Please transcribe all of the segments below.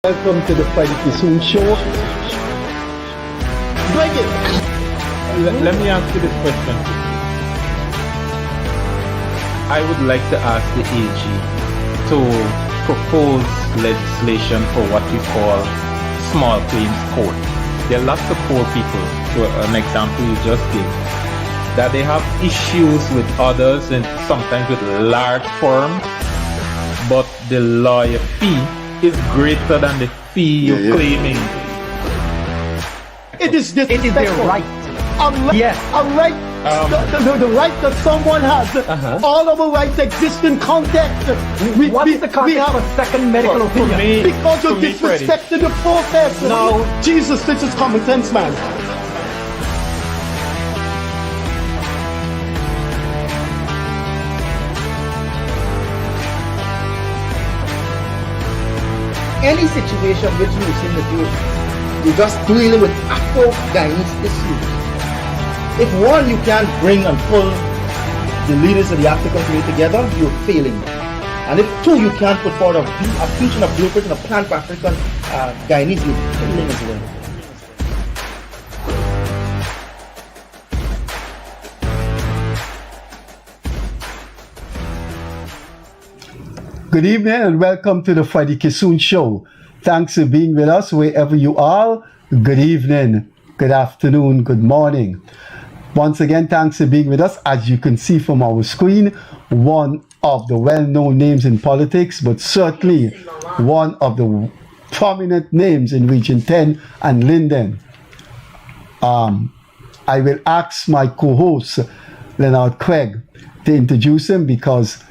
Welcome to the Freddie Kissoon show. Bring it! Let me ask you this question. I would like to ask the AG to propose legislation for what we call small claims court. There are lots of poor people, to an example you just gave, that they have issues with others and sometimes with large firms, but the lawyer fee is greater than the fee you're claiming. It is It is their right. Yes. A right, the right that someone has. All of our rights exist in context. What's the context of a second medical opinion? Because you're disrespecting the process. No. Jesus, this is common sense, man. Any situation which you seem to do, you're just dealing with Afro-Guyanese issues. If one, you can't bring and pull the leaders of the African community together, you're failing. And if two, you can't put forward a vision, a blueprint, and a plan for African Guyanese, you're failing as well. Good evening and welcome to the Freddie Kissoon show. Thanks for being with us wherever you are. Good evening, good afternoon, good morning. Once again, thanks for being with us. As you can see from our screen, one of the well-known names in politics, but certainly one of the prominent names in Region 10 and Linden. I will ask my co-host, Leonard Craig, to introduce him because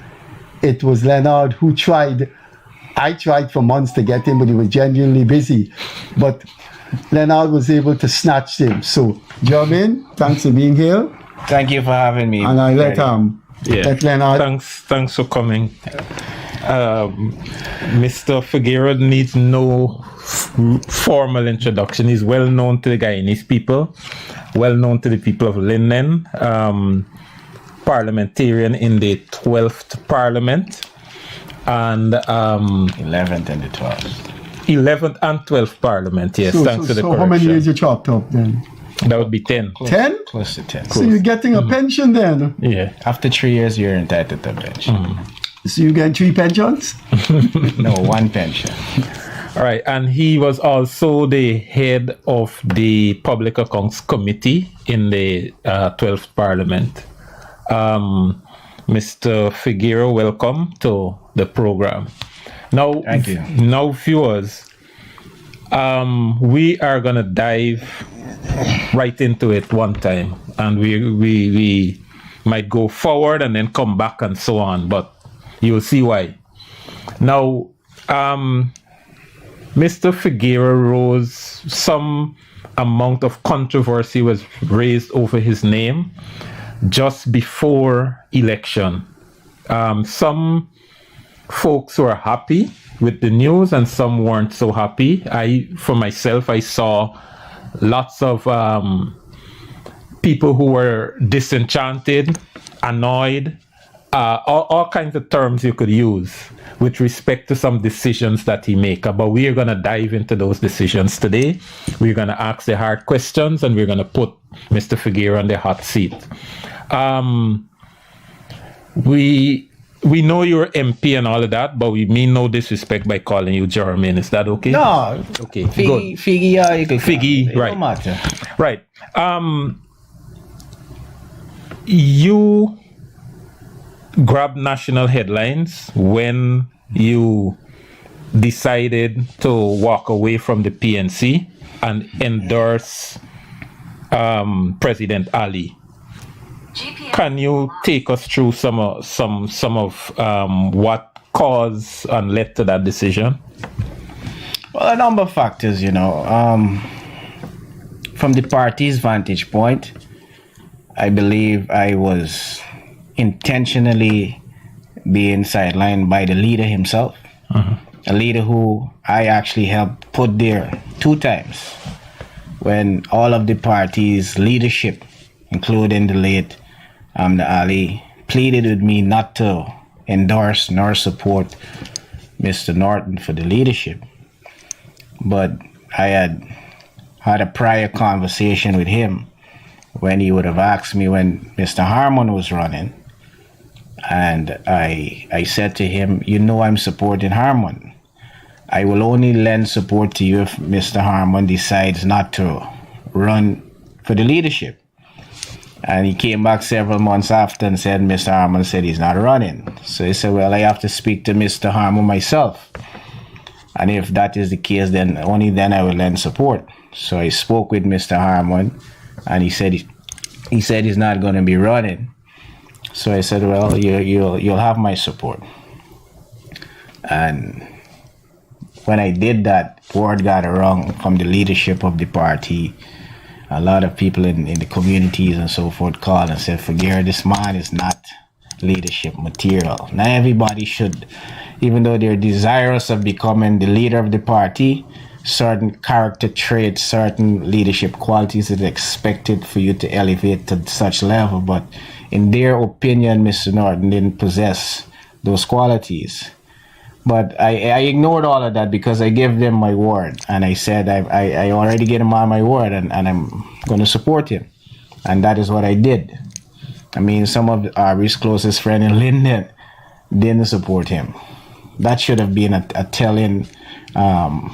it was Leonard who tried. I tried for months to get him, but he was genuinely busy. But Leonard was able to snatch him. So, Jermaine, thanks for being here. Thank you for having me. And I let Leonard. Thanks for coming. Mr. Figueira needs no formal introduction. He's well known to the Guyanese people, well known to the people of Linden. Parliamentarian in the 12th Parliament and 11th and the 12th. 11th and 12th Parliament, yes, thanks to the correction. So how many years you chopped up then? That would be 10. 10? Close to 10. So you're getting a pension then? Yeah. After 3 years, you're entitled to a pension. So you get 3 pensions? No, 1 pension. All right, and he was also the head of the Public Accounts Committee in the 12th Parliament. Mr. Figueira, welcome to the program. Now, thank you. Now, viewers, we are gonna dive right into it one time, and we might go forward and then come back and so on, but you'll see why. Now, Mr. Figueira rose, some amount of controversy was raised over his name just before election. Some folks were happy with the news and some weren't so happy. For myself, I saw lots of people who were disenchanted, annoyed, all kinds of terms you could use with respect to some decisions that he made. But we are going to dive into those decisions today. We're going to ask the hard questions and we're going to put Mr. Figueira on the hot seat. We know you're MP and all of that, but we mean no disrespect by calling you Jermaine. Is that okay? No. Okay. Figgy, Figgy, right. No matter. Right. You grabbed national headlines when you decided to walk away from the PNC and endorse President Ali. Can you take us through some of what caused and led to that decision? Well, a number of factors, from the party's vantage point, I believe I was intentionally being sidelined by the leader himself. A leader who I actually helped put there 2 times when all of the party's leadership, including the late Ali, pleaded with me not to endorse nor support Mr. Norton for the leadership. but I had a prior conversation with him when he would have asked me when Mr. Harmon was running. And I said to him, you know I'm supporting Harmon. I will only lend support to you if Mr. Harmon decides not to run for the leadership. And he came back several months after and said Mr. Harmon said he's not running. So he said, well, I have to speak to Mr. Harmon myself. And if that is the case, then only then I will lend support. So I spoke with Mr. Harmon, and he said he's not going to be running. So I said, well, you'll have my support. And when I did that, word got around from the leadership of the party. A lot of people in the communities and so forth called and said, Figueira, this man is not leadership material. Now everybody should, even though they're desirous of becoming the leader of the party, certain character traits, certain leadership qualities is expected for you to elevate to such level. But in their opinion, Mr. Norton didn't possess those qualities. But I ignored all of that because I gave them my word. And I said, I already gave him on my word, and I'm going to support him. And that is what I did. I mean, some of Aubrey's closest friend in Linden didn't support him. That should have been a telling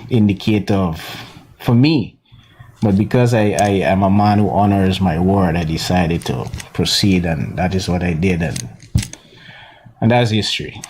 indicator for me. But because I am a man who honors my word, I decided to proceed, and that is what I did. And that's history.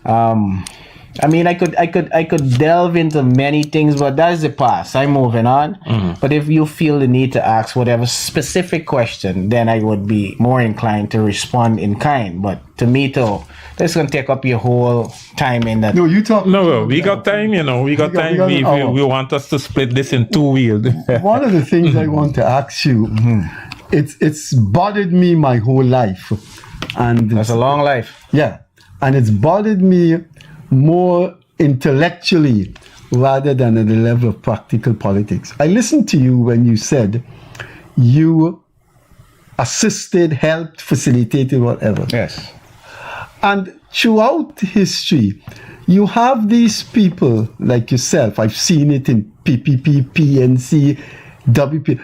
I mean, I could delve into many things, but that is the past. I'm moving on. Mm-hmm. But if you feel the need to ask whatever specific question, then I would be more inclined to respond in kind. But to me, though, that's going to take up your whole time in that. No, you talk. No, we got time, we got time. We want us to split this in two wheels. One of the things I want to ask you, it's bothered me my whole life. And that's a long life. Yeah. And it's bothered me more intellectually rather than at the level of practical politics. I listened to you when you said you assisted, helped, facilitated, whatever. Yes. And throughout history, you have these people like yourself. I've seen it in PPP, PNC, WP.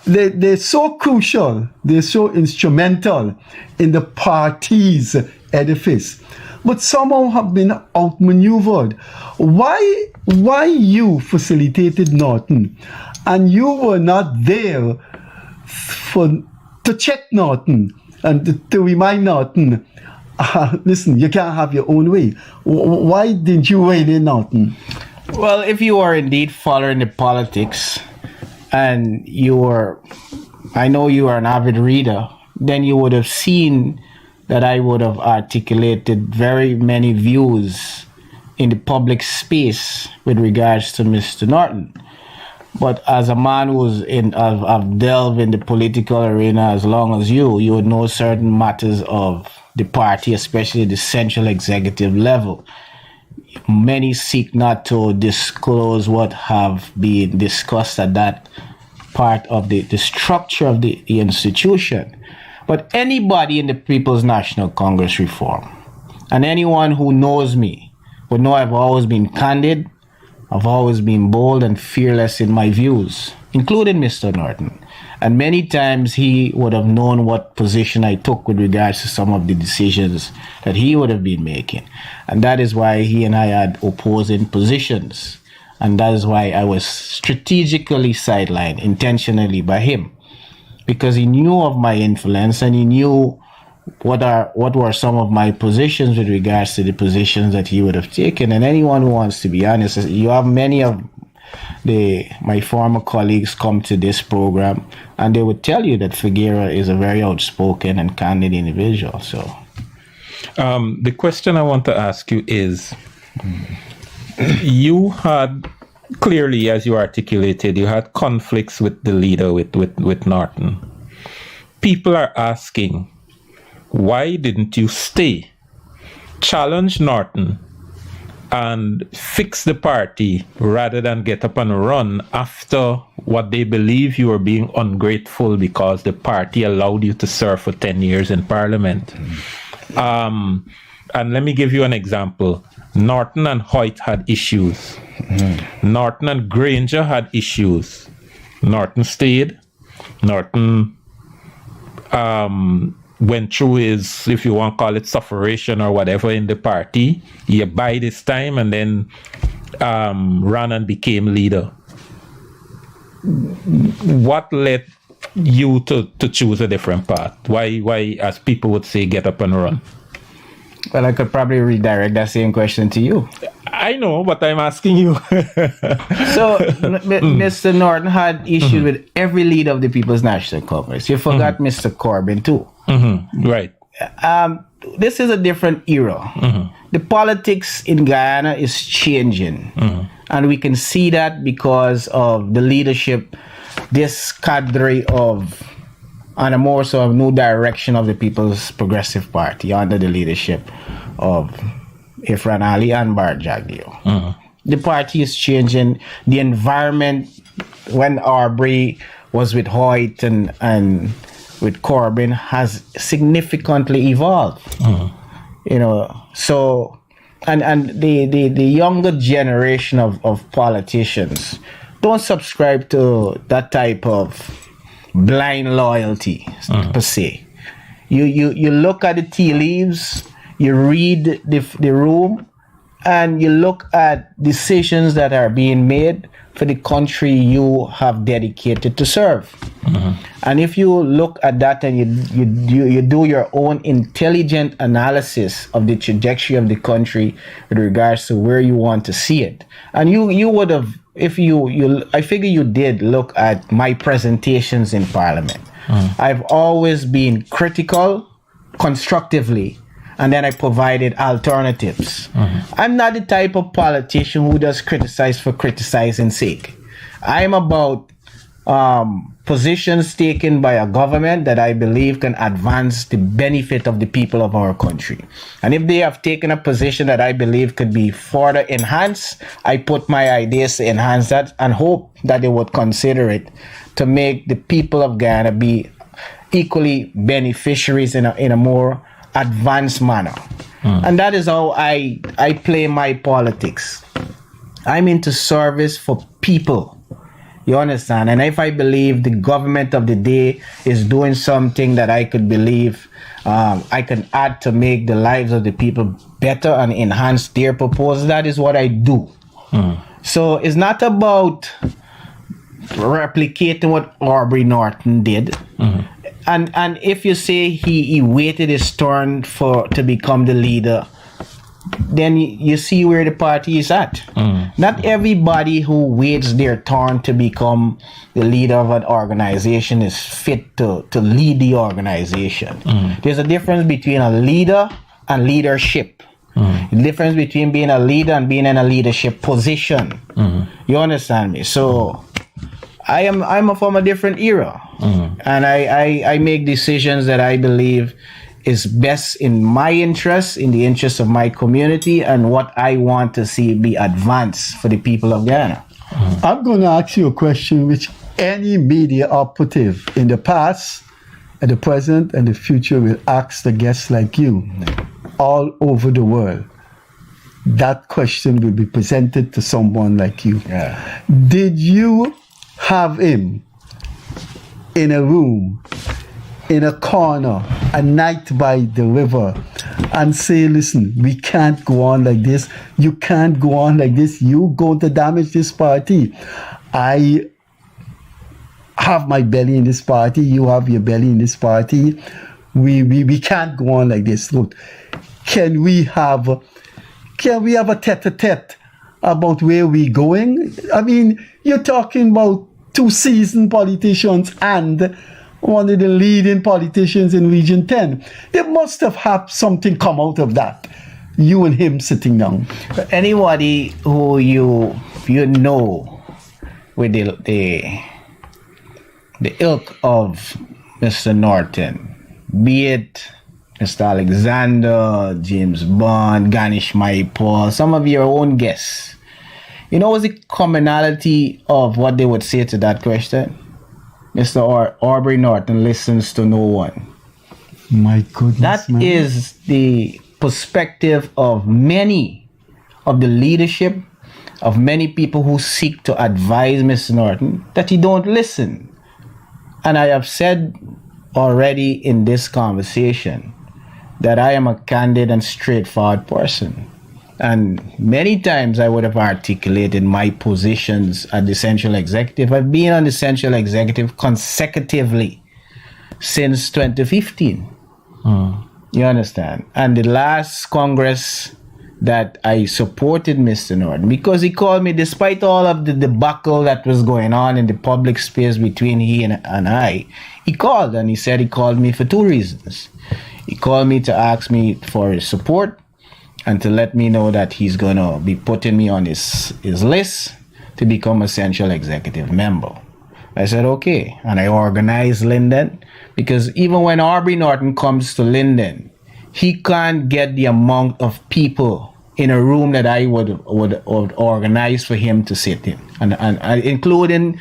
They're so crucial. They're so instrumental in the party's edifice, but somehow have been outmaneuvered. Why you facilitated Norton, and you were not there to check Norton and to remind Norton, listen, you can't have your own way. Why didn't you rein in Norton? Well, if you are indeed following the politics, and I know you are an avid reader, then you would have seen that I would have articulated very many views in the public space with regards to Mr. Norton. But as a man who's I've delved in the political arena as long as you would know certain matters of the party, especially the central executive level. Many seek not to disclose what have been discussed at that part of the structure of the institution. But anybody in the People's National Congress reform, and anyone who knows me, would know I've always been candid, I've always been bold and fearless in my views, including Mr. Norton. And many times he would have known what position I took with regards to some of the decisions that he would have been making. And that is why he and I had opposing positions. And that is why I was strategically sidelined intentionally by him. Because he knew of my influence, and he knew what were some of my positions with regards to the positions that he would have taken. And anyone who wants to be honest, you have many of my former colleagues come to this program, and they would tell you that Figueira is a very outspoken and candid individual. So, the question I want to ask you is, you had clearly, as you articulated, you had conflicts with the leader, with Norton. People are asking, why didn't you stay, challenge Norton, and fix the party rather than get up and run after what they believe you were being ungrateful because the party allowed you to serve for 10 years in Parliament? and let me give you an example. Norton and Hoyt had issues. Norton and Granger had issues. Norton stayed. Norton went through his, if you want to call it, sufferation or whatever in the party. He abided his time and then ran and became leader. What led you to choose a different path? Why, as people would say, get up and run? Well, I could probably redirect that same question to you. I know, but I'm asking you. So, Mr. Norton had issues with every leader of the People's National Congress. You forgot Mr. Corbyn too. Right. This is a different era. The politics in Guyana is changing. And we can see that because of the leadership, this cadre of, and a more so of new direction of the People's Progressive Party under the leadership of Ifran Ali and Bart Jagdeo. The party is changing. The environment, when Aubrey was with Hoyt and with Corbyn, has significantly evolved. You know, so and the younger generation of politicians don't subscribe to that type of blind loyalty per se. You look at the tea leaves, you read the room, and you look at decisions that are being made for the country you have dedicated to serve. And if you look at that and you do your own intelligent analysis of the trajectory of the country with regards to where you want to see it, and you would have, if I figure you did look at my presentations in Parliament. I've always been critical, constructively, and then I provided alternatives. I'm not the type of politician who does criticize for criticizing's sake. I'm about positions taken by a government that I believe can advance the benefit of the people of our country. And if they have taken a position that I believe could be further enhanced, I put my ideas to enhance that and hope that they would consider it to make the people of Guyana be equally beneficiaries in a more advanced manner. And that is how I play my politics. I'm into service for people. You understand? And if I believe the government of the day is doing something that I could believe I can add to make the lives of the people better and enhance their proposals, that is what I do. So it's not about replicating what Aubrey Norton did. And if you say he waited his turn to become the leader, then you see where the party is at. Not everybody who waits their turn to become the leader of an organization is fit to lead the organization. There's a difference between a leader and leadership. The difference between being a leader and being in a leadership position. You understand me? So I'm from a different era. And I make decisions that I believe is best in my interest, in the interest of my community, and what I want to see be advanced for the people of Guyana. I'm going to ask you a question which any media operative in the past, and the present, and the future will ask the guests like you all over the world. That question will be presented to someone like you. Did you have him in a room, in a corner, a night by the river, and say, listen, we can't go on like this. You can't go on like this. You're going to damage this party. I have my belly in this party. You have your belly in this party. We can't go on like this. Look, can we have a tete-a-tete about where we're going? I mean, you're talking about two seasoned politicians and one of the leading politicians in Region 10. There must have had something come out of that. You and him sitting down. Anybody who you know with the ilk of Mr. Norton, be it Mr. Alexander, James Bond, Ganesh Maipal, some of your own guests, you know what's the commonality of what they would say to that question? Mr. Aubrey Norton listens to no one. My goodness, That man. is the perspective of many of the leadership, of many people who seek to advise Mr. Norton, that he don't listen. And I have said already in this conversation that I am a candid and straightforward person. And many times I would have articulated my positions at the Central Executive. I've been on the Central Executive consecutively since 2015. You understand? And the last Congress that I supported Mr. Norton, because he called me, despite all of the debacle that was going on in the public space between he and I, he called, and he said he called me for two reasons. He called me to ask me for his support and to let me know that he's going to be putting me on his list to become a Central Executive member. I said, okay. And I organized Linden, because even when Aubrey Norton comes to Linden, he can't get the amount of people in a room that I would organize for him to sit in. And including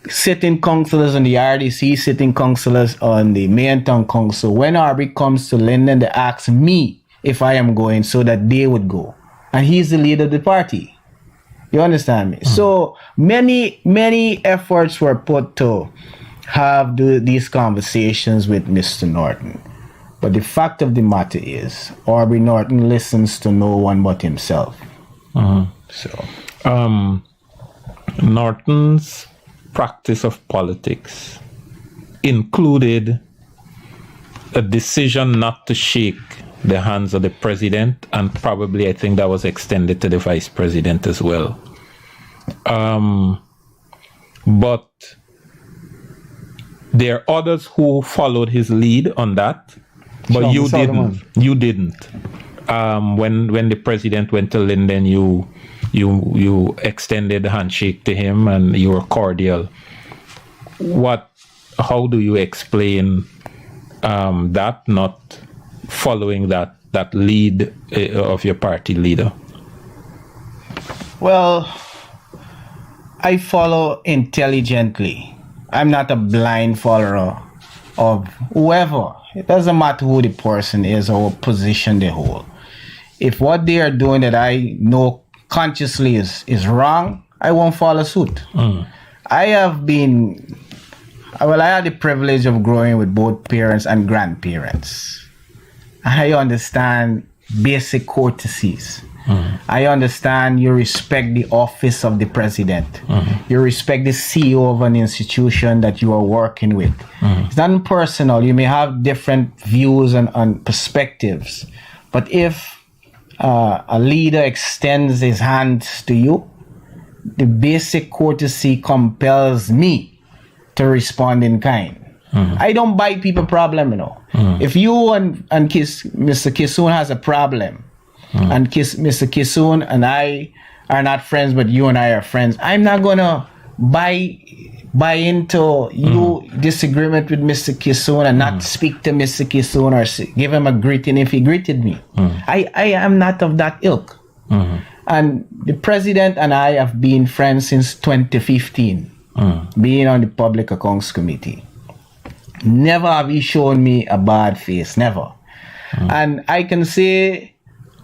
sitting councillors on the RDC, sitting councillors on the Main Town Council. When Aubrey comes to Linden, they ask me if I am going so that they would go. And he's the leader of the party. You understand me? So many efforts were put to have these conversations with Mr. Norton. But the fact of the matter is, Aubrey Norton listens to no one but himself. So, Norton's practice of politics included a decision not to shake the hands of the president, and probably I think that was extended to the vice president as well. But there are others who followed his lead on that, but you didn't. You didn't. When the president went to Linden, you extended the handshake to him and you were cordial. How do you explain that not following that lead of your party leader? Well, I follow intelligently. I'm not a blind follower of whoever. It doesn't matter who the person is or what position they hold. If what they are doing that I know consciously is wrong, I won't follow suit. I had the privilege of growing with both parents and grandparents. I understand basic courtesies. I understand you respect the office of the president. You respect the CEO of an institution that you are working with. It's not personal. You may have different views and perspectives. But if a leader extends his hand to you, the basic courtesy compels me to respond in kind. I don't bite people problem, you know. If you and Mr. Kissoon has a problem, and Mr. Kissoon and I are not friends, but you and I are friends, I'm not gonna buy into you disagreement with Mr. Kissoon and not speak to Mr. Kissoon or give him a greeting if he greeted me. I am not of that ilk. And the president and I have been friends since 2015, being on the Public Accounts Committee. Never have he shown me a bad face, never. And I can say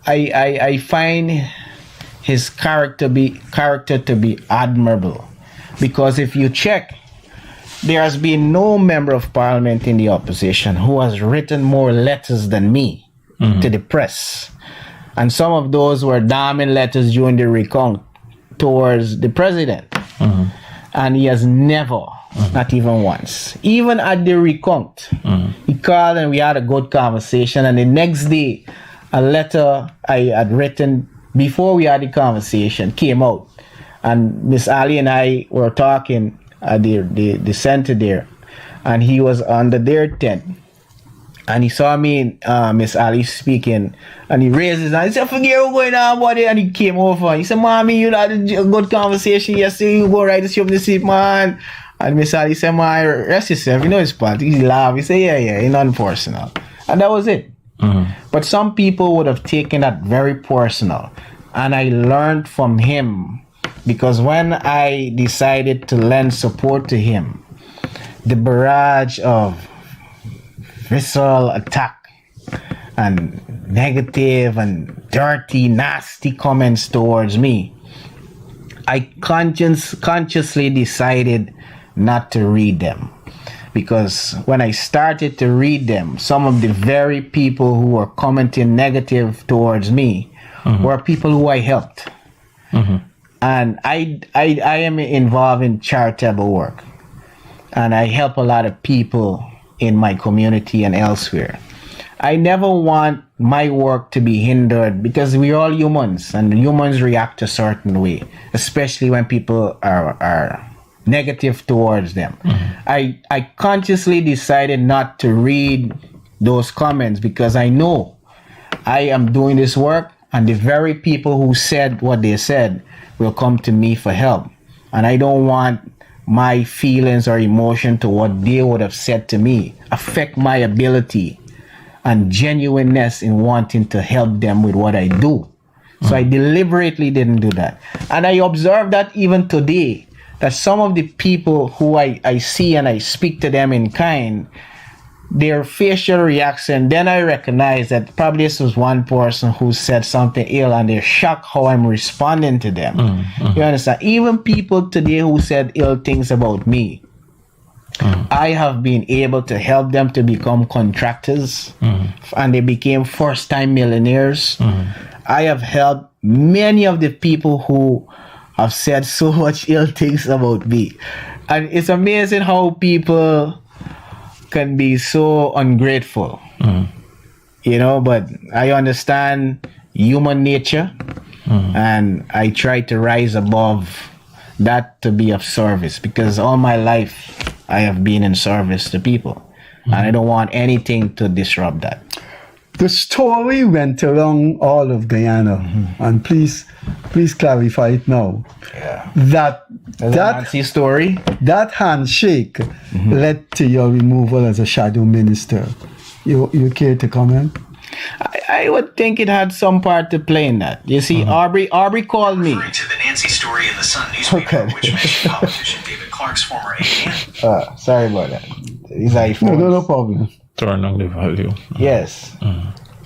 I find his character to be admirable, because if you check, there has been no member of parliament in the opposition who has written more letters than me to the press, and some of those were damning letters during the recount towards the president, and he has never, not even once, even at the recount, he called and we had a good conversation, and the next day a letter I had written before we had the conversation came out, and Miss Ali and I were talking at the center there, and he was under their tent, and he saw me and Miss Ali speaking, and he raised his hand. He said, "Forget what's going on, buddy," and he came over. He said, "Mommy, you had a good conversation yesterday. You go right to sleep this seat, man." And Miss Ali said, "Man, rest yourself. You know it's part." He laughed. He said, "Yeah, it's nothing personal," and that was it. But some people would have taken that very personal, and I learned from him, because when I decided to lend support to him, the barrage of visceral attack and negative and dirty, nasty comments towards me, I consciously decided not to read them. Because when I started to read them, some of the very people who were commenting negative towards me were people who I helped. And I am involved in charitable work. And I help a lot of people in my community and elsewhere. I never want my work to be hindered because we're all humans and humans react a certain way, especially when people are negative towards them. I consciously decided not to read those comments because I know I am doing this work and the very people who said what they said will come to me for help. And I don't want my feelings or emotion to what they would have said to me affect my ability and genuineness in wanting to help them with what I do. So I deliberately didn't do that. And I observed that even today, that some of the people who I see and I speak to them in kind, their facial reaction, then I recognize that probably this was one person who said something ill and they're shocked how I'm responding to them. You understand? Even people today who said ill things about me, I have been able to help them to become contractors and they became first-time millionaires. I have helped many of the people who have said so much ill things about me. And it's amazing how people can be so ungrateful, you know, but I understand human nature and I try to rise above that to be of service because all my life I have been in service to people and I don't want anything to disrupt that. The story went around all of Guyana, and please clarify it now. Yeah. That Nancy story. That handshake led to your removal as a shadow minister. You care to comment? I would think it had some part to play in that. You see, Aubrey called me. Referring to the Nancy story in the Sun newspaper, which made politician David Clark's former aide. Sorry about that. These iPhones. No problem. Turn on the volume. Yes.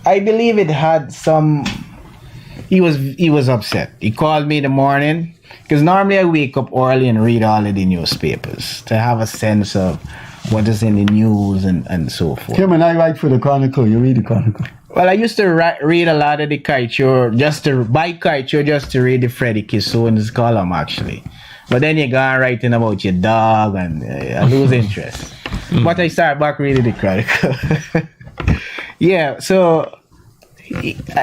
I believe it had some. He was upset. He called me in the morning because normally I wake up early and read all of the newspapers to have a sense of what is in the news and so forth. Kim and I write for the Chronicle. You read the Chronicle. Well, I used to read a lot of the Kaichur, just to read the Freddie Kissoon's column actually. But then you go on writing about your dog and I lose interest. But I start back reading the Chronicle. Yeah, so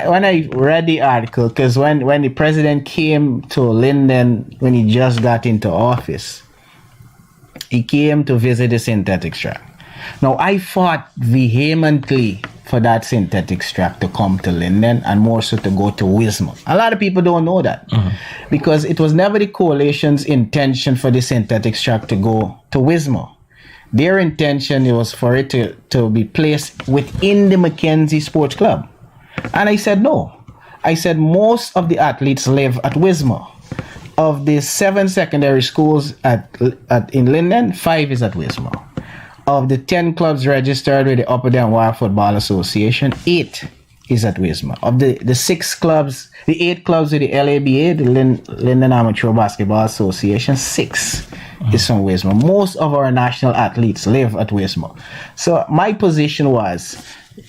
when I read the article, because when the president came to Linden, when he just got into office, he came to visit the synthetic tract. Now, I fought vehemently for that synthetic tract to come to Linden and more so to go to Wismar. A lot of people don't know that because it was never the coalition's intention for the synthetic tract to go to Wismar. Their intention was for it to be placed within the Mackenzie Sports Club. And I said no. I said most of the athletes live at Wismar. Of the 7 secondary schools in Linden, 5 is at Wismar. Of the 10 clubs registered with the Upper Denver Football Association, 8 is at Wismar. Of the 6 clubs, the 8 clubs with the LABA, the Linden Amateur Basketball Association, 6 is from Wismar. Most of our national athletes live at Wismar. So my position was,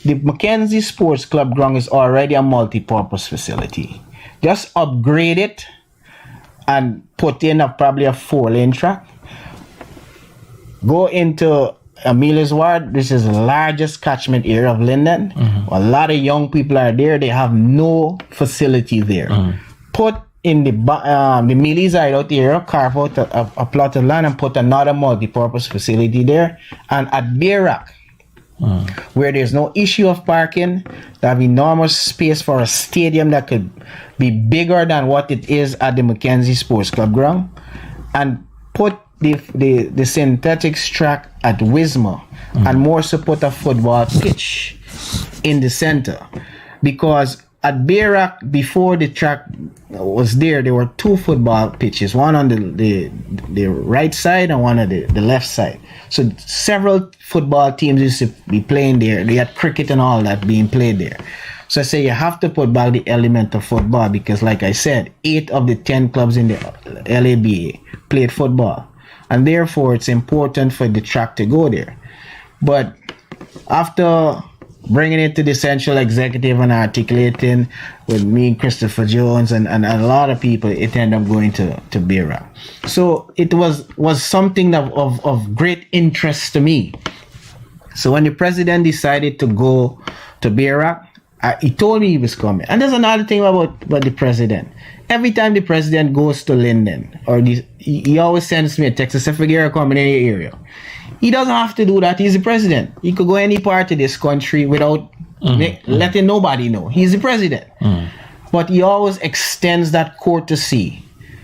the Mackenzie Sports Club ground is already a multi-purpose facility. Just upgrade it and put in probably a 4-lane track. Go into Amelia's Ward. This is the largest catchment area of Linden. A lot of young people are there. They have no facility there. Put in the Millie's Hideout area, carve out a plot of land and put another multi-purpose facility there. And at Bayrock, where there's no issue of parking, they have enormous space for a stadium that could be bigger than what it is at the Mackenzie Sports Club ground, and put the synthetics track at Wismar, and more so put a football pitch in the center, because at Bayrock, before the track was there were 2 football pitches, one on the right side and one on the left side. So several football teams used to be playing there. They had cricket and all that being played there. So I say you have to put back the element of football, because like I said, 8 of the 10 clubs in the LABA played football. And therefore it's important for the track to go there. But after bringing it to the central executive and articulating with me and Christopher Jones and a lot of people, it ended up going to Bayrock. So it was something of great interest to me. So when the president decided to go to Bayrock, he told me he was coming. And there's another thing about the president. Every time the president goes to Linden, he always sends me a text to say, Figueira coming in your area. He doesn't have to do that. He's the president. He could go any part of this country without letting nobody know. He's the president. But he always extends that courtesy,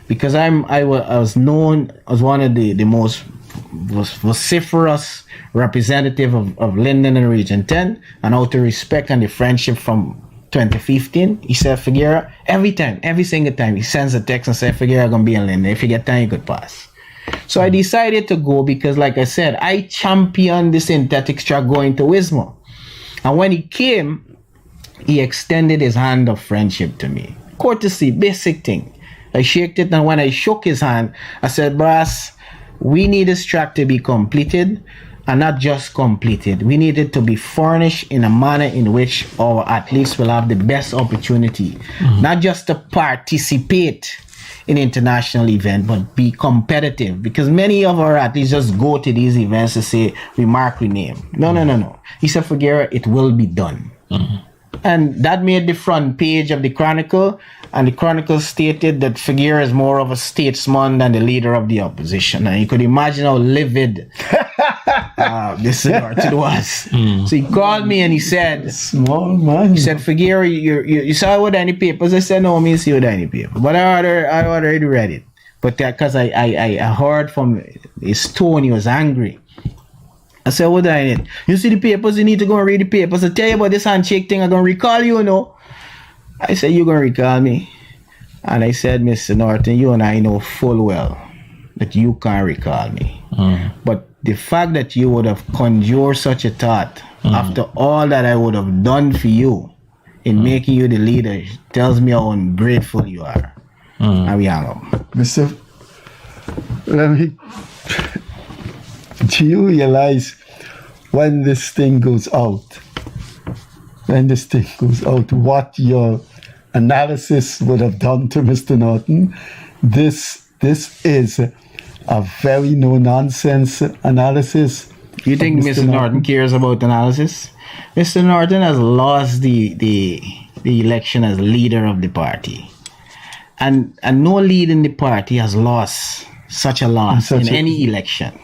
because I was known as one of the most vociferous representative of Linden and Region 10, and out of respect and the friendship from 2015, he said, Figueira, every single time, he sends a text and says, Figueira gonna be in Linden. If you get time, you could pass. So I decided to go because, like I said, I championed the synthetic track going to Wismar. And when he came, he extended his hand of friendship to me. Courtesy, basic thing. I shook it, and when I shook his hand, I said, Brass, we need this track to be completed, and not just completed. We need it to be furnished in a manner in which our athletes will have the best opportunity, not just to participate in international event, but be competitive, because many of our athletes just go to these events to say we mark, we name. No. He said, Figueira, it will be done. And that made the front page of the Chronicle, and the Chronicle stated that Figueira is more of a statesman than the leader of the opposition. And you could imagine how livid this Norton was. So he called me and he said, Small man. He said, Figueira, you saw with any papers? I said, no, me see with any paper. But I already read it. But because I heard from his tone, he was angry. I said, what do I need? You see the papers, you need to go and read the papers. I tell you about this handshake thing, I'm going to recall you, I said, you're going to recall me? And I said, Mr. Norton, you and I know full well that you can't recall me. But the fact that you would have conjured such a thought after all that I would have done for you in making you the leader tells me how ungrateful you are. And we hang up. Mr. Do you realize when this thing goes out, what your analysis would have done to Mr. Norton? This is a very no-nonsense analysis. You think Mr. Norton cares about analysis? Mr. Norton has lost the election as leader of the party. And no leader in the party has lost such a loss in any election.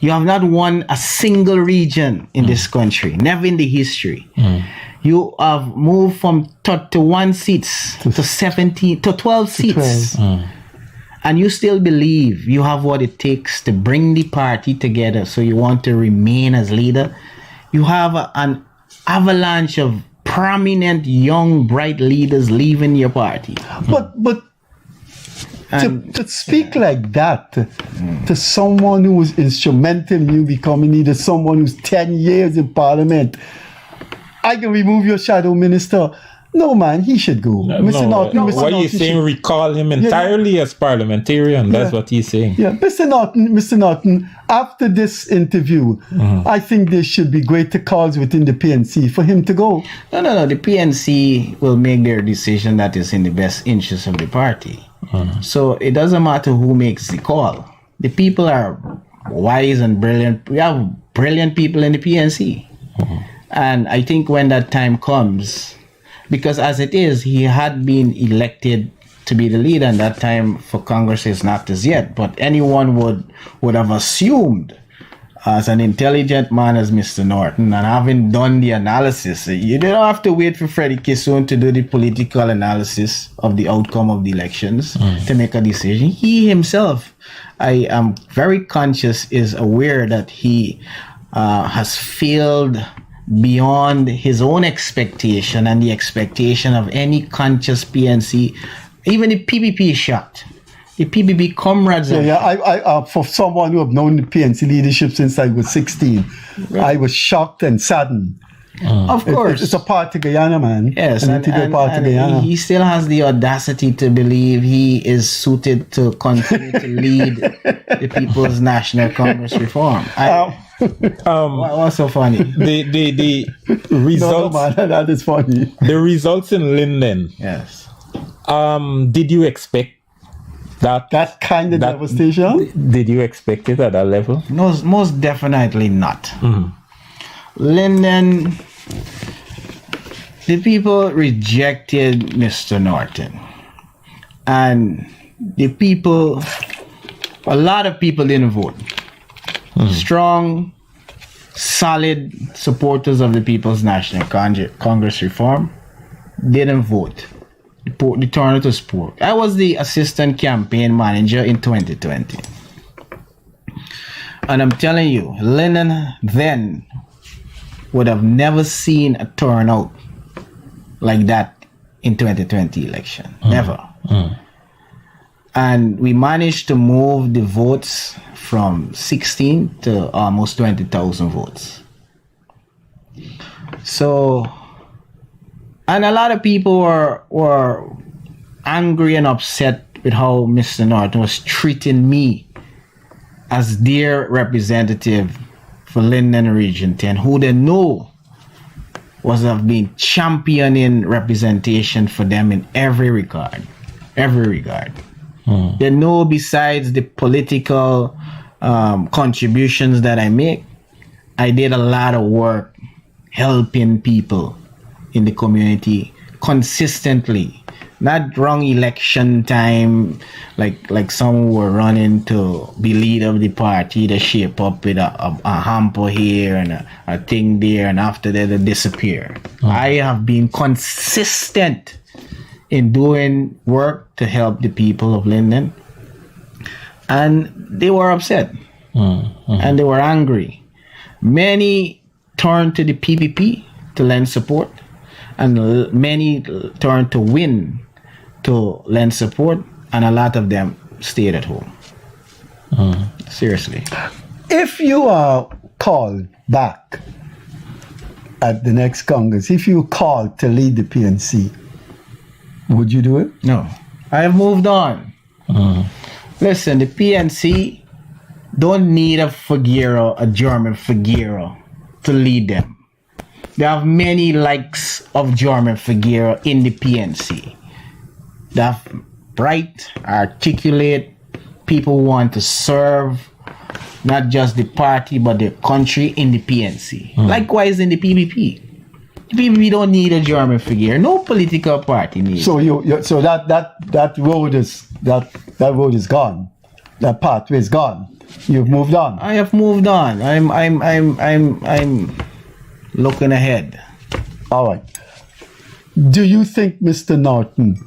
You have not won a single region in this country, never in the history. You have moved from 31 seats to 12 seats. And you still believe you have what it takes to bring the party together, so you want to remain as leader. You have an avalanche of prominent, young, bright leaders leaving your party. But to speak like that to someone who was instrumental in you becoming leader, someone who's 10 years in parliament, I can remove your shadow minister. No, man, he should go. Mr. Norton, what are you saying? Recall him entirely as parliamentarian. That's what he's saying. Yeah, Mr. Norton, after this interview, I think there should be greater calls within the PNC for him to go. No. The PNC will make their decision that is in the best interest of the party. So it doesn't matter who makes the call. The people are wise and brilliant. We have brilliant people in the PNC. And I think when that time comes, because as it is, he had been elected to be the leader, and that time for Congress is not as yet. But anyone would have assumed, as an intelligent man as Mr. Norton, and having done the analysis, you don't have to wait for Freddie Kissoon to do the political analysis of the outcome of the elections to make a decision. He himself, I am very conscious, is aware that he has failed beyond his own expectation and the expectation of any conscious PNC. Even the PPP is shocked. The PPP comrades are I for someone who have known the PNC leadership since I was 16, I was shocked and saddened. Of course. It's a part of Guyana, man. Yes, and he still has the audacity to believe he is suited to continue to lead the People's National Congress reform. What's so funny? The results. No, man, that is funny. The results in Linden. Yes. Did you expect that kind of devastation? Did you expect it at that level? No, most definitely not. Linden, the people rejected Mr. Norton, and a lot of people didn't vote. Strong, solid supporters of the People's National Congress reform didn't vote. The turnout was poor. I was the assistant campaign manager in 2020. And I'm telling you, Linden then would have never seen a turnout like that in 2020 election. Never. And we managed to move the votes from 16 to almost 20,000 votes. So, and a lot of people were angry and upset with how Mr. Norton was treating me as their representative for Linden Region 10, who they know was have been championing representation for them in every regard. They know, besides the political contributions that I make, I did a lot of work helping people in the community consistently. Not wrong election time, like some were running to be leader of the party, they shape up with a hamper here and a thing there, and after that they disappear. I have been consistent in doing work to help the people of Linden, and they were upset and they were angry. Many turned to the PPP to lend support, and many turned to WIN to lend support, and a lot of them stayed at home. Seriously. If you are called back at the next Congress, if you called to lead the PNC, would you do it? No. I have moved on. Listen, the PNC don't need a German Figueira to lead them. They have many likes of Jermaine Figueira in the PNC. They have bright, articulate people who want to serve not just the party but the country in the PNC. Likewise in the PPP. The PPP don't need a Jermaine Figueira. No political party needs. So so that road is gone. That pathway is gone. You've moved on. I have moved on. I'm looking ahead. All right. Do you think Mr. Norton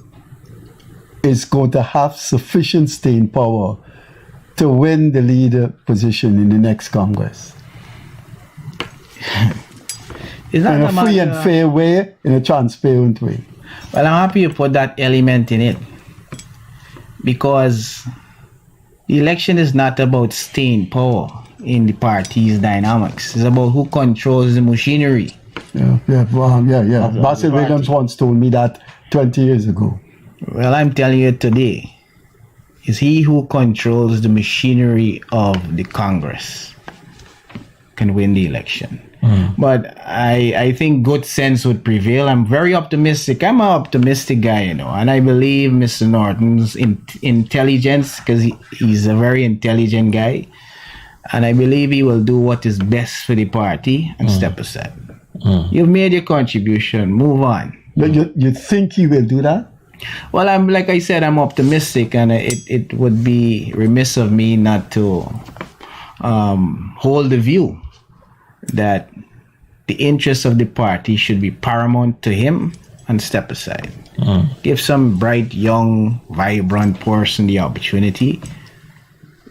is going to have sufficient staying power to win the leader position in the next Congress? Is that in a free and fair way, in a transparent way? Well, I'm happy you put that element in it, because the election is not about staying power in the party's dynamics. It's about who controls the machinery. Yeah. Basil Williams once told me that 20 years ago. Well, I'm telling you today, it's he who controls the machinery of the Congress can win the election. But I think good sense would prevail. I'm very optimistic. I'm an optimistic guy, and I believe Mr. Norton's intelligence, because he's a very intelligent guy, and I believe he will do what is best for the party and step aside. You've made your contribution, move on. But you think he will do that? Well, I'm optimistic, and it would be remiss of me not to hold the view that the interests of the party should be paramount to him and step aside. Give some bright, young, vibrant person the opportunity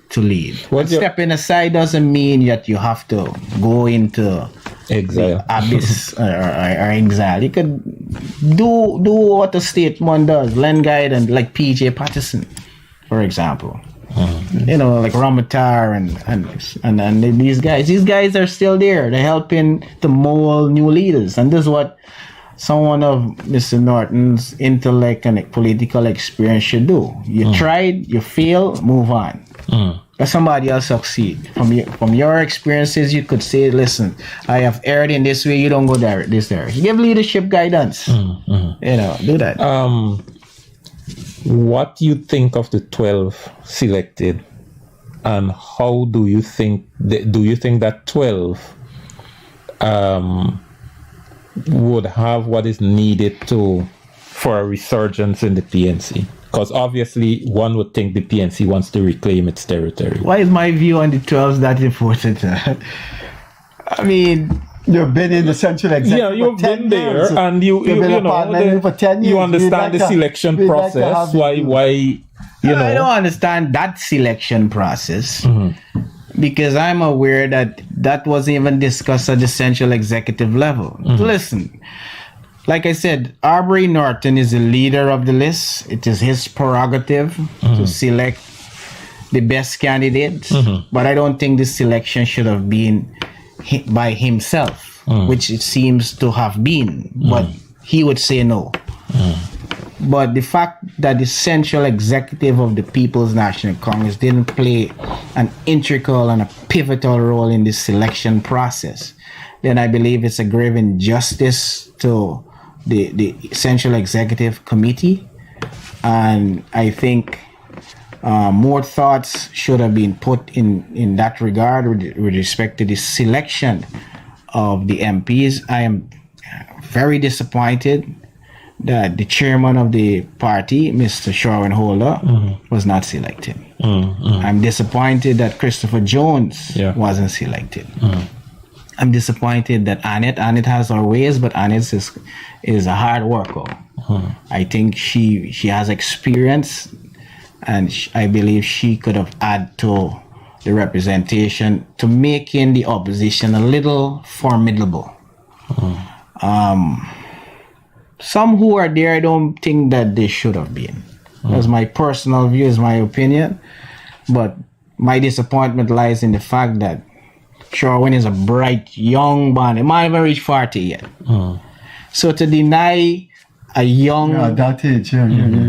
to lead. Stepping aside doesn't mean that you have to go into Exile. abyss or exile. You could do what the state one does, lend guidance, like PJ Patterson, for example. You know, like Ramatar and these guys. These guys are still there. They're helping to mold new leaders, and this is what someone of Mr. Norton's intellect and political experience should do. You tried, you failed, move on. Let somebody else succeed. From your experiences, you could say, listen, I have erred in this way, you don't go there, this direction. Give leadership guidance. You know, do that. What do you think of the 12 selected, and how do you think that 12 would have what is needed for a resurgence in the PNC? Because obviously one would think the PNC wants to reclaim its territory. Why is my view on the 12s that important? I mean, you've been in the central executive. Yeah, you've been there, years. and you know for 10 years. you understand the selection process. Why you know? I don't understand that selection process because I'm aware that wasn't even discussed at the central executive level. Listen. Like I said, Aubrey Norton is the leader of the list. It is his prerogative to select the best candidates. But I don't think this selection should have been by himself, which it seems to have been. But he would say no. But the fact that the central executive of the People's National Congress didn't play an integral and a pivotal role in this selection process, then I believe it's a grave injustice to the Central Executive Committee, and I think more thoughts should have been put in that regard with respect to the selection of the MPs. I am very disappointed that the chairman of the party, Mr. Sherwin Holder, was not selected. I'm disappointed that Christopher Jones wasn't selected. I'm disappointed that Annette has her ways, but Annette is a hard worker. I think she has experience, and I believe she could have added to the representation to making the opposition a little formidable. Some who are there, I don't think that they should have been. That's my personal view, is my opinion. But my disappointment lies in the fact that Sherwin is a bright young man. He might even reach 40 yet. So to deny a young, that age,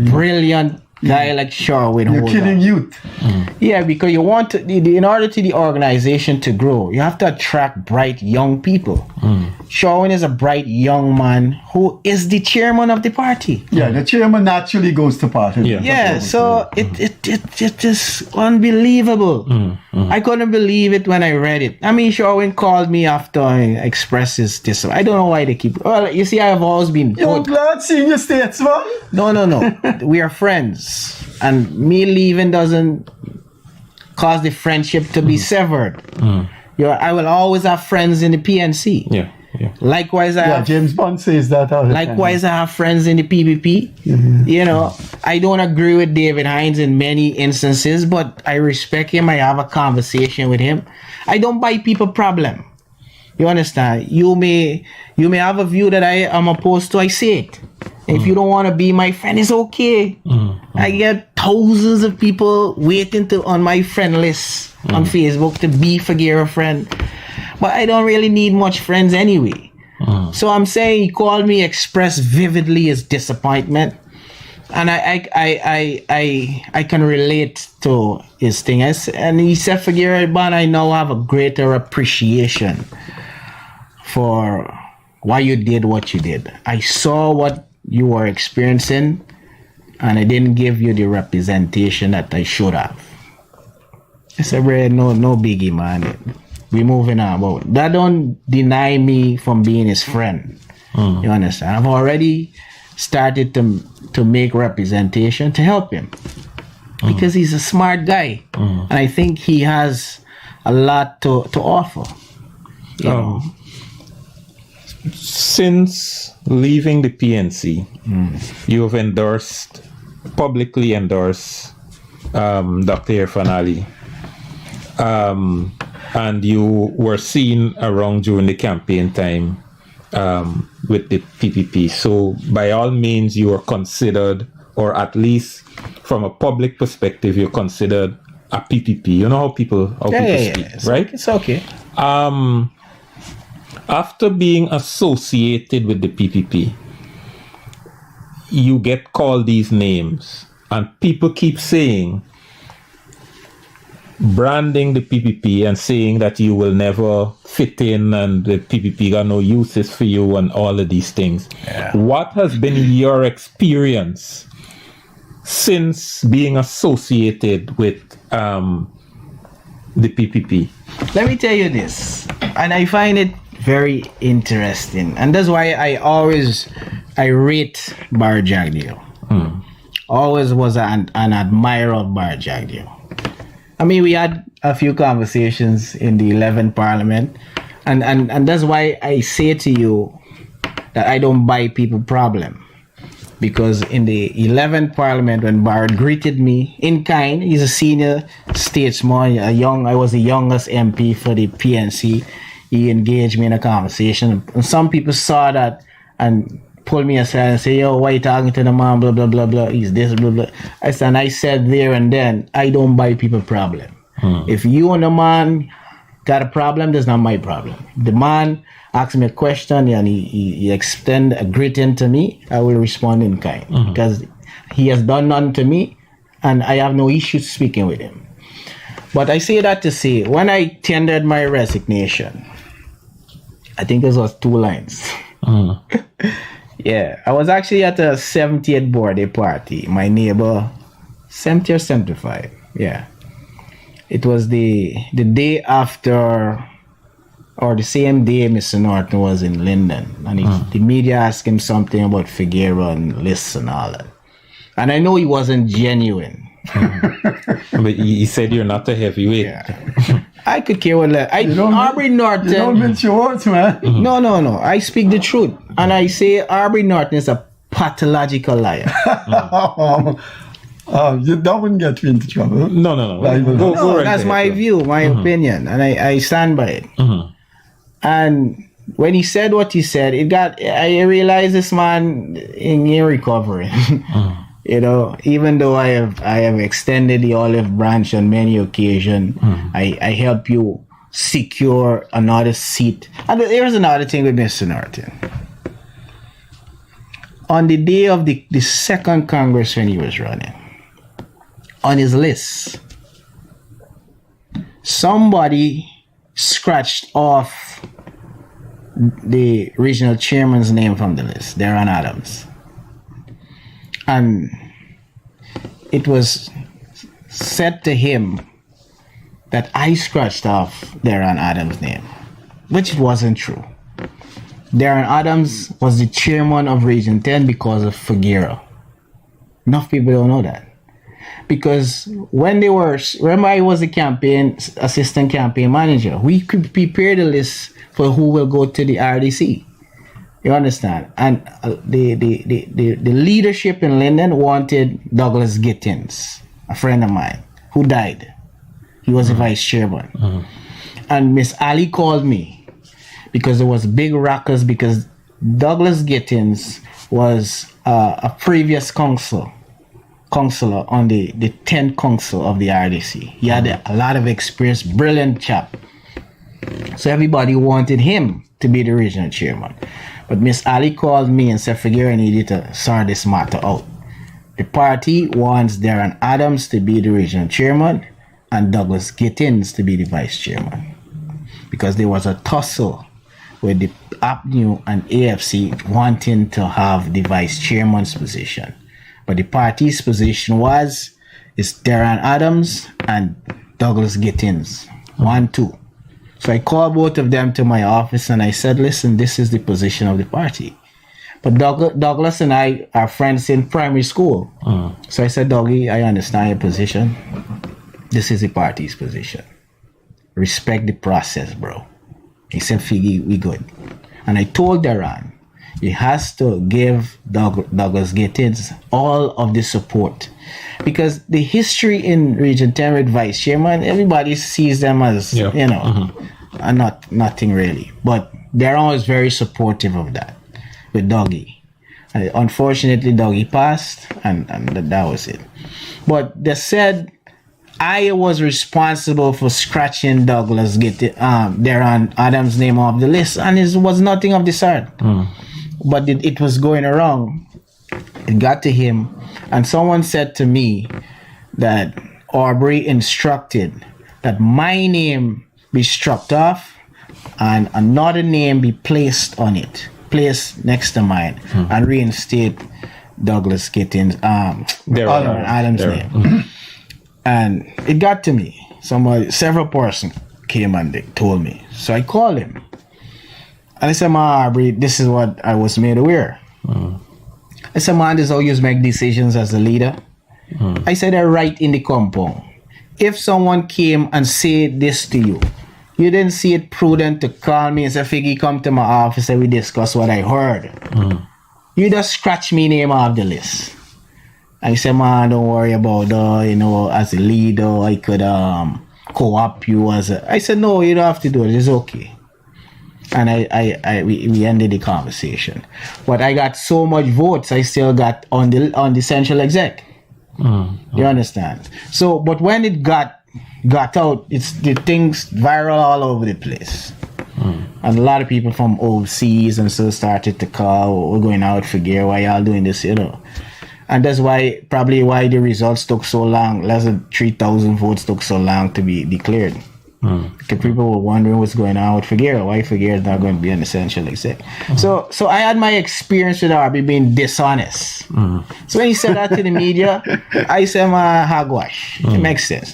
brilliant guy like Sherwin, you're killing youth. Yeah, because you want to, in order to the organization to grow, you have to attract bright young people. Sherwin is a bright young man who is the chairman of the party. Yeah, the chairman naturally goes to party. So it is unbelievable. I couldn't believe it when I read it. I mean, Sherwin called me after I expressed his disappointment. I don't know why they keep. Well, you see, I have always been. You're glad senior statesman? No. We are friends, and me leaving doesn't cause the friendship to be severed. I will always have friends in the PNC. Yeah. Likewise, James Bond says that all the likewise, time. I have friends in the PPP. You know, I don't agree with David Hines in many instances, but I respect him. I have a conversation with him. I don't buy people problem. You understand? You may have a view that I am opposed to. I say it. If you don't want to be my friend, it's okay. I get thousands of people waiting on my friend list on Facebook to be Figueira friend. But I don't really need much friends anyway. So I'm saying he called me, expressed vividly his disappointment. And I can relate to his thing. And he said, Figueira, I now have a greater appreciation for why you did what you did. I saw what you were experiencing, and I didn't give you the representation that I should have. I said, no biggie, man. We moving on. But that don't deny me from being his friend. You understand? I've already started to make representation to help him because he's a smart guy, and I think he has a lot to offer. You know? Since leaving the PNC, you have publicly endorsed Dr. Irfan Ali. and you were seen around during the campaign time with the PPP. So by all means, you were considered, or at least from a public perspective, you're considered a PPP. You know how people speak, right? It's okay. After being associated with the PPP, you get called these names, and people keep saying, branding the PPP and saying that you will never fit in and the PPP got no uses for you and all of these things. Yeah. What has been your experience since being associated with the PPP? Let me tell you this, and I find it very interesting, and that's why I rate Bar Jagdeo. Always was an admirer of Bar Jagdeo. I mean, we had a few conversations in the 11th Parliament, and that's why I say to you that I don't buy people problem. Because in the 11th Parliament, when Bar greeted me in kind, he's a senior statesman, I was the youngest MP for the PNC. He engaged me in a conversation, and some people saw that and pulled me aside and say, "Yo, why you talking to the man, blah blah blah blah, he's this, blah blah." I said there and then, I don't buy people problem. If you and the man got a problem, that's not my problem. The man asked me a question and he extend a greeting to me, I will respond in kind, because he has done nothing to me and I have no issue speaking with him. But I say that to say, when I tendered my resignation, I think this was 2 lines. Yeah, I was actually at a 70th birthday party. My neighbor, 70 or 75, yeah. It was the day after, or the same day Mr. Norton was in London. And the media asked him something about Figueira and lists and all that. And I know he wasn't genuine. But he said you're not a heavyweight. Yeah. I could care what Aubrey Norton. You don't mince your words, man. No. I speak the truth. And I say Aubrey Norton is a pathological liar. That wouldn't get you into trouble. No. Go right that's ahead, my view, my opinion. And I stand by it. And when he said what he said, I realized this man in recovery. You know, even though I have extended the olive branch on many occasions, I help you secure another seat. And there's another thing with Mr. Norton. On the day of the second Congress when he was running, on his list, somebody scratched off the regional chairman's name from the list, Darren Adams. And it was said to him that I scratched off Darren Adams' name, which wasn't true. Darren Adams was the chairman of Region 10 because of Figueira. Enough people don't know that. Because remember I was the assistant campaign manager. We could prepare the list for who will go to the RDC. You understand? And the leadership in London wanted Douglas Gittins, a friend of mine, who died. He was the vice chairman. And Miss Ali called me because there was big ruckus because Douglas Gittins was a previous counselor on the 10th council of the RDC. He had a lot of experience, brilliant chap. So everybody wanted him to be the regional chairman. But Miss Ali called me and said, Figueira needed to sort this matter out. The party wants Darren Adams to be the regional chairman and Douglas Gittins to be the vice chairman. Because there was a tussle with the APNU and AFC wanting to have the vice chairman's position. But the party's position is Darren Adams and Douglas Gittins. 1-2. So I called both of them to my office and I said, listen, this is the position of the party. But Douglas and I are friends in primary school. So I said, Dougie, I understand your position. This is the party's position. Respect the process, bro. He said, Figgy, we good. And I told Darren, he has to give Douglas Gittins all of the support. Because the history in Region 10 with Vice Chairman, everybody sees them as, and nothing really. But they're always very supportive of that with Dougie. Unfortunately, Dougie passed, and that was it. But they said I was responsible for scratching Douglas there on Adam's name off the list, and it was nothing of the sort. But it was going wrong. It got to him, and someone said to me that Aubrey instructed that my name be struck off and another name be placed on it, placed next to mine, and reinstate Douglas Gittins, Adam's name. And it got to me. Several persons came and they told me. So I called him. And I said, "Ma, Aubrey, this is what I was made aware." I said, "Man, this is how you make decisions as a leader." I said, "They're right in the compound. If someone came and said this to you, you didn't see it prudent to call me and say, Figgy, come to my office and we discuss what I heard. You just scratch me name off the list." I said, "Man, don't worry about as a leader, I could co-op you as a..." I said, "No, you don't have to do it. It's okay." And we ended the conversation. But I got so much votes, I still got on the central exec. You understand? So, but when it got out, it's the things viral all over the place. And a lot of people from overseas and so started to call, "We're going out for gear, why y'all doing this, And that's probably why the results took so long. Less than 3,000 votes took so long to be declared. Because people were wondering what's going on with Figueira. Why Figueira is not going to be an essential exec. So I had my experience with Aubrey being dishonest. So when he said that to the media, I said, hogwash. It makes sense.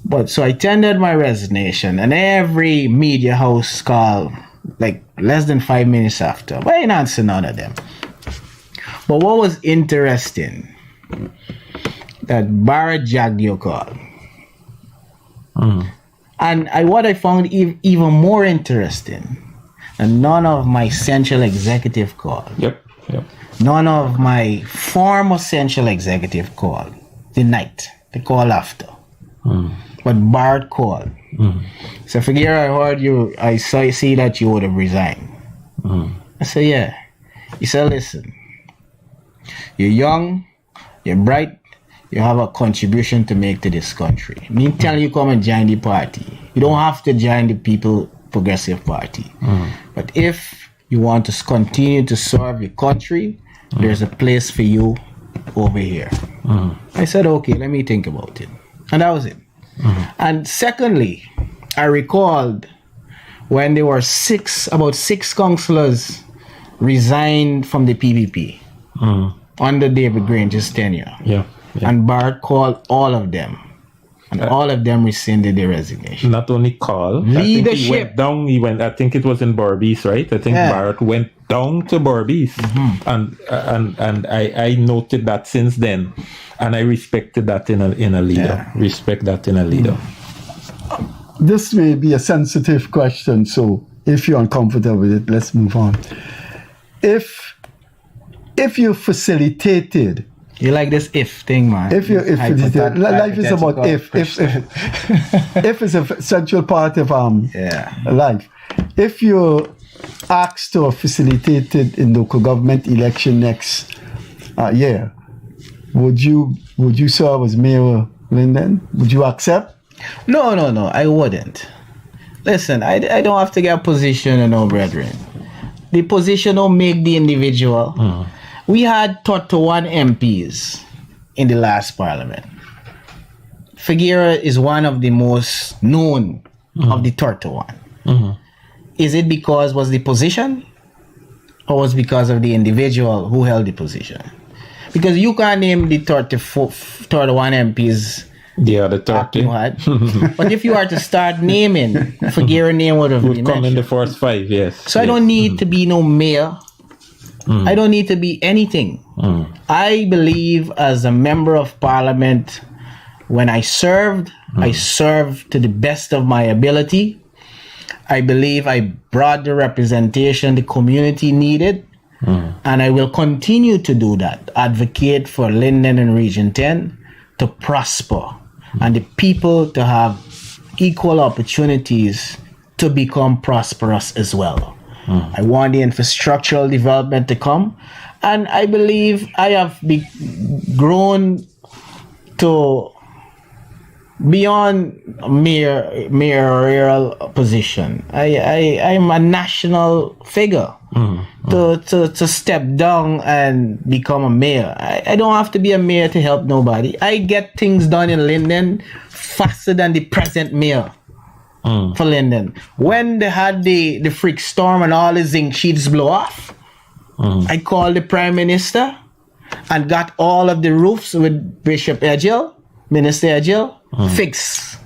But so I tendered my resignation, and every media house called like less than 5 minutes after. But I didn't answer none of them. But what was interesting, that Barrett Jagdio called. And what I found even more interesting, and none of my central executive called. Yep. None of my former central executive called the night. They called after. But Barrett called. So Figueira, I heard you, I see that you would have resigned. I said, yeah. He said, listen, you're young, you're bright, you have a contribution to make to this country. Me tell you, come and join the party. You don't have to join the People Progressive Party. But if you want to continue to serve your country, there's a place for you over here. I said, okay, let me think about it. And that was it. And secondly, I recalled when there were about six councillors resigned from the PPP under David Granger's tenure. And Barrett called all of them. And all of them rescinded their resignation. Not only called, leadership. I think he went down. I think it was in Berbice, right? I think Barrett went down to Berbice, and I noted that since then, and I respected that in a leader. Respect that in a leader. This may be a sensitive question, so if you're uncomfortable with it, let's move on. If you facilitated. You like this if thing, man. Life is about if. If is a central part of life. If you're asked to facilitate it in local government election next year, would you serve as Mayor Linden? Would you accept? No, I wouldn't. Listen, I don't have to get a position or no brethren. The position don't make the individual. We had 31 MPs in the last parliament. Figueira is one of the most known of the 31. Is it was the position, or was it because of the individual who held the position? Because you can't name the 31 MPs. The other 30. But if you are to start naming, Figueira name would have been come in the first 5, yes. So I don't need to be no mayor. I don't need to be anything. I believe as a member of parliament, when I served to the best of my ability. I believe I brought the representation the community needed. And I will continue to do that. Advocate for Linden and Region 10 to prosper and the people to have equal opportunities to become prosperous as well. I want the infrastructural development to come. And I believe I have grown to beyond mayoral position. I'm a national figure. To step down and become a mayor. I don't have to be a mayor to help nobody. I get things done in Linden faster than the present mayor for Linden. When they had the freak storm and all the zinc sheets blow off, I called the Prime Minister and got all of the roofs with Bishop Edgel, Minister Edgel, fixed.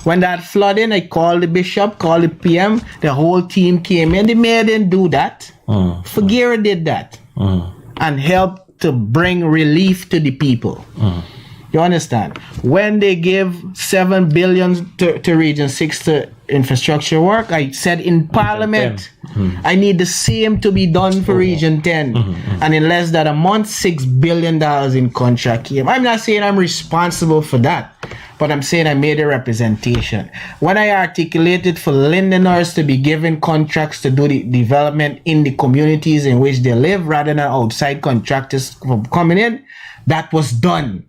When that flooding, I called the bishop, called the PM, the whole team came in. The mayor didn't do that. Figueira did that and helped to bring relief to the people. You understand? When they give 7 billion to Region 6 to infrastructure work, I said in Parliament, I need the same to be done for Region 10. And in less than a month, $6 billion in contract came. I'm not saying I'm responsible for that, but I'm saying I made a representation. When I articulated for Lindeners to be given contracts to do the development in the communities in which they live rather than outside contractors coming in, that was done.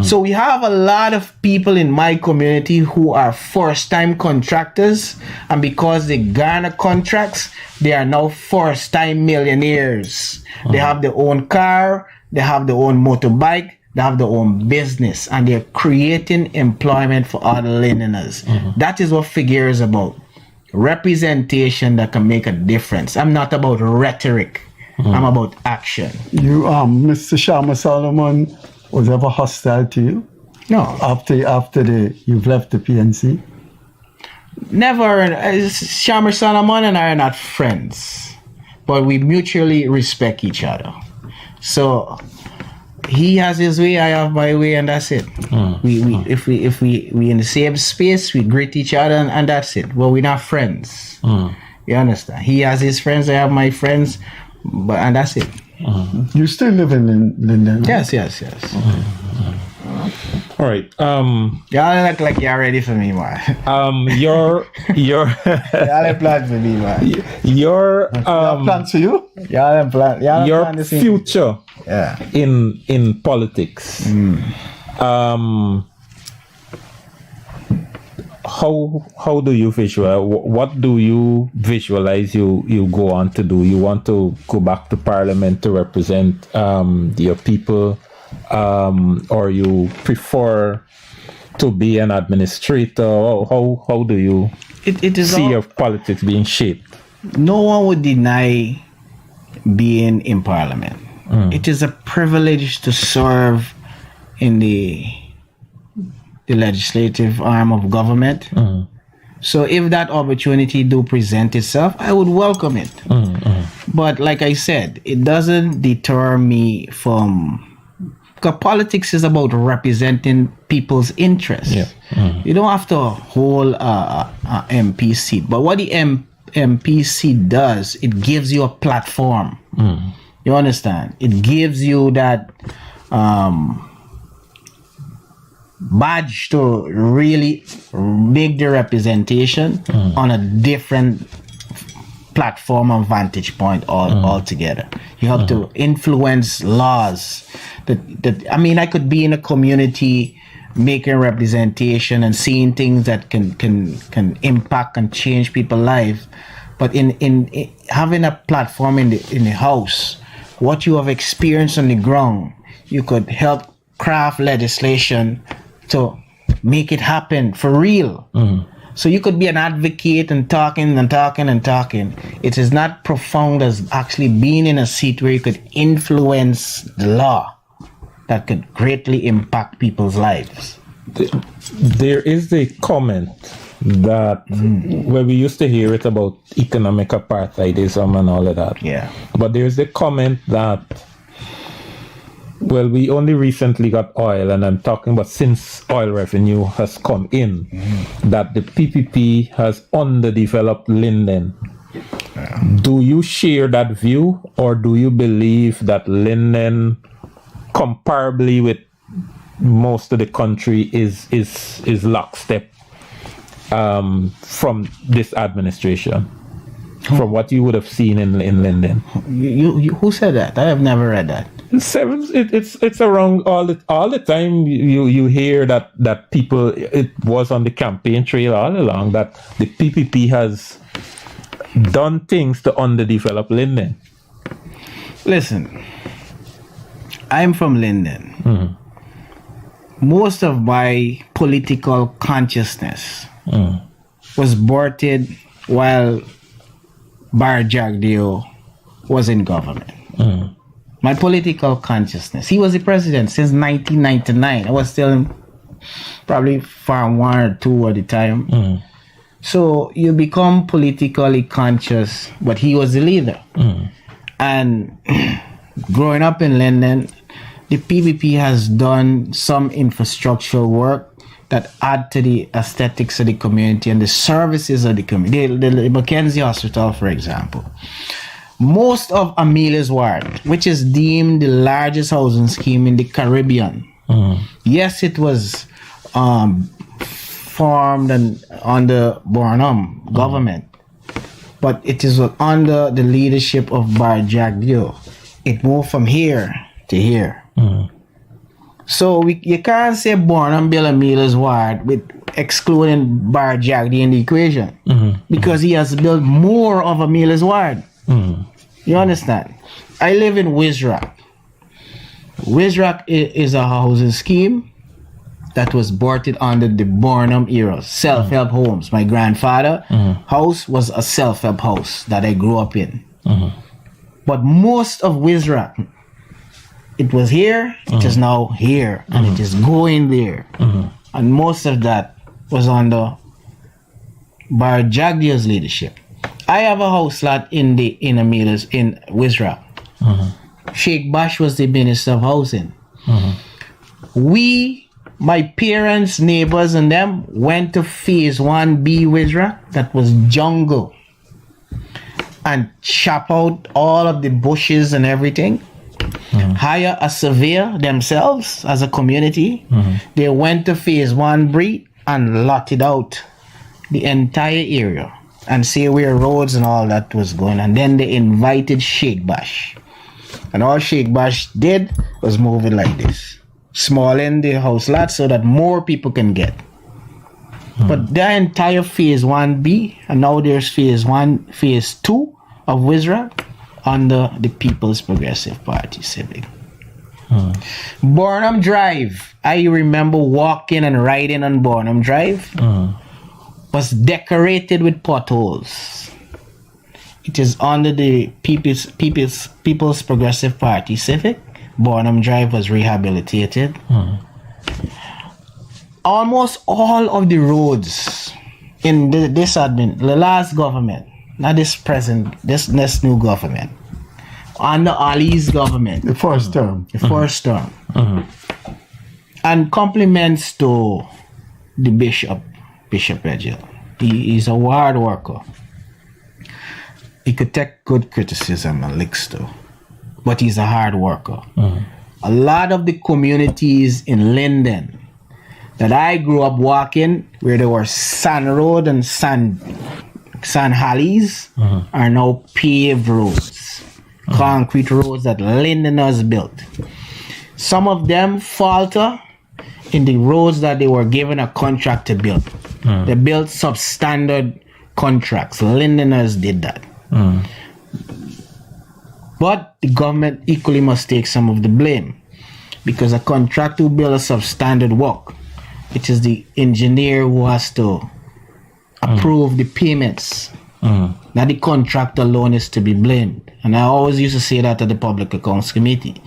So we have a lot of people in my community who are first-time contractors, and because they garner contracts, they are now first-time millionaires. They have their own car, they have their own motorbike, they have their own business, and they're creating employment for other Lindeners. That is what Figueira is about. Representation that can make a difference. I'm not about rhetoric. I'm about action. You, Mr. Shama Solomon, was ever hostile to you? No. After you've left the PNC? Never. Shama Solomon and I are not friends, but we mutually respect each other. So he has his way, I have my way, and that's it. If we in the same space, we greet each other, and that's it. Well, we're not friends. You understand? He has his friends, I have my friends, and that's it. You still live in Linden? Yes. All right. Y'all look like y'all ready for me, man. Your Y'all have plans for me, man. your plans for you? Y'all have plans. your future in politics. How do you visualize? What do you visualize you go on to do? You want to go back to Parliament to represent your people, or you prefer to be an administrator? How do you see your politics being shaped? No one would deny being in Parliament. It is a privilege to serve in the legislative arm of government. So if that opportunity do present itself, I would welcome it. But like I said, it doesn't deter me from, because politics is about representing people's interests. You don't have to hold a MP seat, but what the MP seat does, it gives you a platform. You understand? It gives you that badge to really make the representation on a different platform and vantage point altogether. You have to influence laws that I mean, I could be in a community making representation and seeing things that can impact and change people's lives, but in having a platform in the house, what you have experienced on the ground, you could help craft legislation to make it happen for real. So you could be an advocate and talking. It is not profound as actually being in a seat where you could influence the law that could greatly impact people's lives. There is a comment that where we used to hear it about economic apartheidism and all of that. But there's the comment that, well, we only recently got oil, and I'm talking about since oil revenue has come in, that the PPP has underdeveloped Linden. Do you share that view, or do you believe that Linden, comparably with most of the country, is lockstep from this administration? From what you would have seen in Linden. You who said that? I have never read that. It's around all the time. You hear that people, it was on the campaign trail all along that the PPP has done things to underdevelop Linden. Listen, I'm from Linden. Mm-hmm. Most of my political consciousness was birthed while Bar Jagdeo was in government. My political consciousness. He was the president since 1999. I was still in probably Farm 1 or 2 at the time. So you become politically conscious, but he was the leader. And growing up in Linden, the PPP has done some infrastructural work that add to the aesthetics of the community and the services of the community. The Mackenzie Hospital, for example. Most of Amelia's Ward, which is deemed the largest housing scheme in the Caribbean. Yes, it was formed and under Burnham government, but it is under the leadership of Bar Jagdeo. It moved from here to here. So you can't say Burnham built Amelia's Ward with excluding Bar Jagdeo in the equation, because he has built more of Amelia's Ward. You understand? I live in Wizrock. Wizrock is a housing scheme that was birthed under the Burnham era, self-help homes. My grandfather house was a self-help house that I grew up in. But most of Wizrock, it was here, it is now here, and it is going there. And most of that was under Bar Jagdeo's leadership. I have a house lot in Amelia's in Wizrock. Sheikh Bash was the Minister of Housing. We, my parents, neighbors, and them went to Phase 1B Wizrock, that was jungle, and chop out all of the bushes and everything. Hire a surveyor themselves as a community. They went to Phase 1B and lotted out the entire area and see where roads and all that was going. And then they invited Sheikh Bash. And all Sheikh Bash did was move it like this. Small in the house lot so that more people can get. But the entire Phase 1B, and now there's Phase 2 of Wizrock under the People's Progressive Party Civic. Burnham Drive, I remember walking and riding on Burnham Drive, was decorated with potholes. It is under the People's Progressive Party Civic. Burnham Drive was rehabilitated. Almost all of the roads in the last government, not this present, this new government, under Ali's government, The first term. and compliments to the Bishop Regil. He's a hard worker. He could take good criticism and licks too, but he's a hard worker. A lot of the communities in Linden that I grew up walking, where there were sand road and sand alleys, are now paved roads, concrete roads that Linden has built. Some of them falter in the roads that they were given a contract to build. They built substandard contracts. Linderners did that. But the government equally must take some of the blame, because a contractor who builds a substandard work, it is the engineer who has to approve the payments. Now the contractor alone is to be blamed. And I always used to say that to the Public Accounts Committee.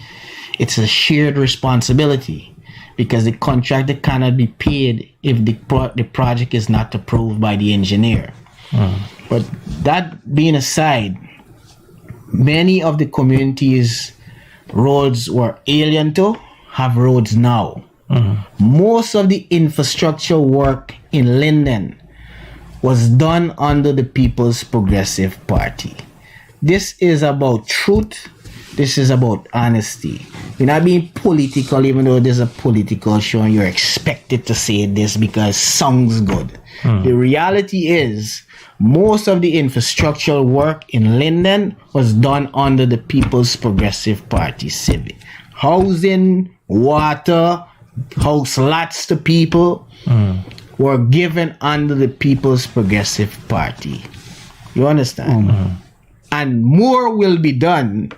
It's a shared responsibility, because the contractor cannot be paid if the project is not approved by the engineer. But that being aside, many of the communities roads were alien to have roads now. Most of the infrastructure work in Linden was done under the People's Progressive Party. This is about truth. This is about honesty. You're not being political, even though there's a political show and you're expected to say this because it sounds good. The reality is, most of the infrastructural work in Linden was done under the People's Progressive Party civic. Housing, water, house lots to people were given under the People's Progressive Party. You understand? And more will be done.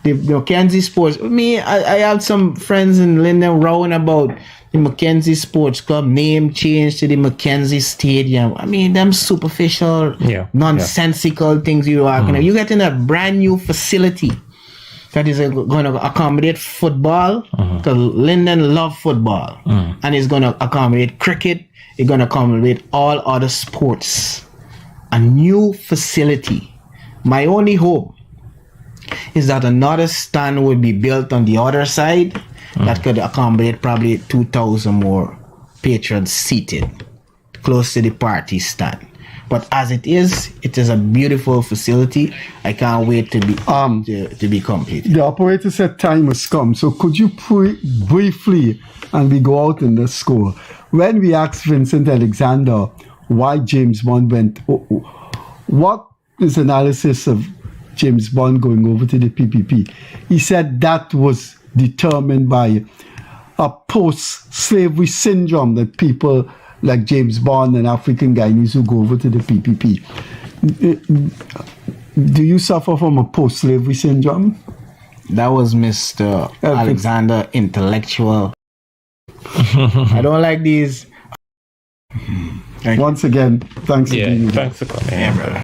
The Mackenzie Sports. I have some friends in Linden rowing about the Mackenzie Sports Club name change to the Mackenzie Stadium. I mean, them superficial, nonsensical things you're talking about. You get in a brand new facility that is going to accommodate football, because Linden love football, and it's going to accommodate cricket. It's going to accommodate all other sports. A new facility. My only hope is that another stand would be built on the other side that could accommodate probably 2,000 more patrons seated close to the party stand. But as it is a beautiful facility. I can't wait to be completed. The operator said time has come. So could you briefly, and we go out in the score, when we asked Vincent Alexander why James Bond went, what is analysis of James Bond going over to the PPP? He said that was determined by a post-slavery syndrome that people like James Bond and African Guyanese who go over to the PPP. Do you suffer from a post-slavery syndrome? That was Mr. Alexander intellectual. I don't like these. Once again, thanks for being here. Thanks for coming. Yeah, brother.